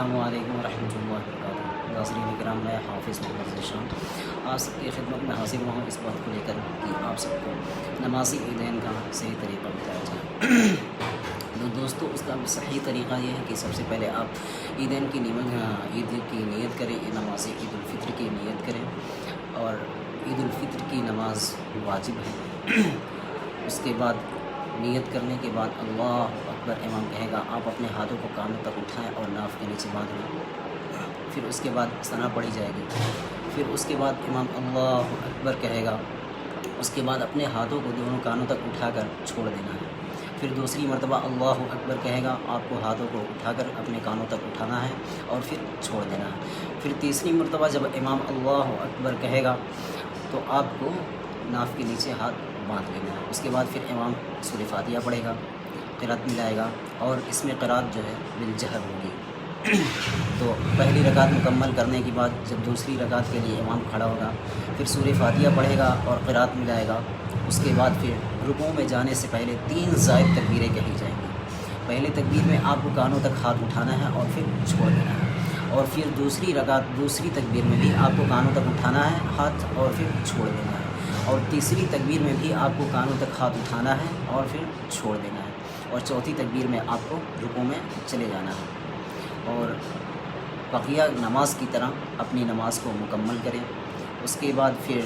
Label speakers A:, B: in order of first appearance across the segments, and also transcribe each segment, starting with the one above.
A: السلام علیکم ورحمۃ اللہ وبرکاتہ۔ ناظرین کرام، میں حافظ محمد ذیشان آپ سب کی خدمت میں حاضر ہوا ہوں اس بات کو لے کر کہ آپ سب کو نمازی عیدین کا صحیح طریقہ بتایا جائے۔ تو دوستو، اس کا صحیح طریقہ یہ ہے کہ سب سے پہلے آپ عیدین کی عید کی نیت کریں، نماز عید الفطر کی نیت کریں، اور عید الفطر کی نماز واجب ہے۔ اس کے بعد نیت کرنے کے بعد اللہ اکبر امام کہے گا، آپ اپنے ہاتھوں کو کانوں تک اٹھائیں اور ناف کے نیچے باندھ لیں۔ پھر اس کے بعد ثنا پڑھی جائے گی۔ پھر اس کے بعد امام اللہ اکبر کہے گا، اس کے بعد اپنے ہاتھوں کو دونوں کانوں تک اٹھا کر چھوڑ دینا ہے۔ پھر دوسری مرتبہ اللہ اکبر کہے گا، آپ کو ہاتھوں کو اٹھا کر اپنے کانوں تک اٹھانا ہے اور پھر چھوڑ دینا ہے۔ پھر تیسری مرتبہ جب امام اللہ اکبر کہے گا تو آپ کو ناف کے نیچے ہاتھ باندھ لینا ہے۔ اس کے بعد پھر امام سورہ فاتحہ پڑھے گا، قرات ملائے گا، اور اس میں قرات جو ہے بالجہر ہوگی۔ تو پہلی رکعت مکمل کرنے کے بعد جب دوسری رکعت کے لیے امام کھڑا ہوگا، پھر سورہ فاتحہ پڑھے گا اور قرات ملائے گا۔ اس کے بعد پھر رکوع میں جانے سے پہلے 3 زائد تکبیریں کہی جائیں گی۔ پہلے تکبیر میں آپ کو کانوں تک ہاتھ اٹھانا ہے اور پھر چھوڑ دینا ہے، اور پھر دوسری تکبیر میں بھی آپ کو کانوں تک اٹھانا ہے ہاتھ اور پھر چھوڑ دینا ہے، اور تیسری تکبیر میں بھی آپ کو کانوں تک ہاتھ اٹھانا ہے اور پھر چھوڑ دینا ہے، اور چوتھی تکبیر میں آپ کو رکوع میں چلے جانا ہے، اور بقیہ نماز کی طرح اپنی نماز کو مکمل کریں۔ اس کے بعد پھر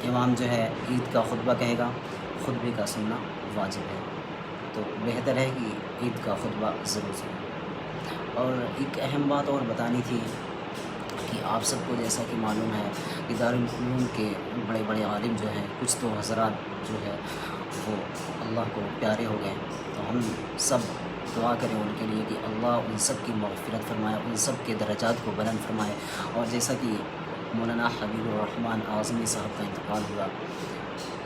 A: امام جو ہے عید کا خطبہ کہے گا۔ خطبے کا سننا واجب ہے، تو بہتر ہے کہ عید کا خطبہ ضرور سنیں۔ اور ایک اہم بات اور بتانی تھی کہ آپ سب کو جیسا کہ معلوم ہے کہ دارالعلوم کے بڑے بڑے عالم جو ہیں، کچھ تو حضرات جو ہے وہ اللہ کو پیارے ہو گئے، تو ہم سب دعا کریں ان کے لیے کہ اللہ ان سب کی مغفرت فرمائے، ان سب کے درجات کو بلند فرمائے۔ اور جیسا کہ مولانا حبیب الرحمن اعظمی صاحب کا انتقال ہوا،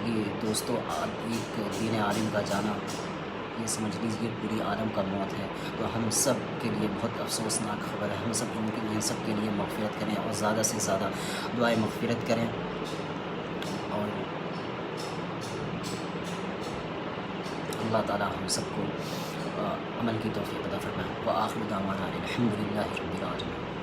A: یہ دوستو ایک دین عالم کا جانا، یہ سمجھ لیجیے پوری عالم کا موت ہے، تو ہم سب کے لیے بہت افسوسناک خبر ہے۔ ہم سب ان سب کے لیے مغفرت کریں اور زیادہ سے زیادہ دعائیں مغفرت کریں، اور اللہ تعالی ہم سب کو عمل کی توفیق عطا فرمائے۔ وآخر دعوانا الحمد للہ رب العالمین۔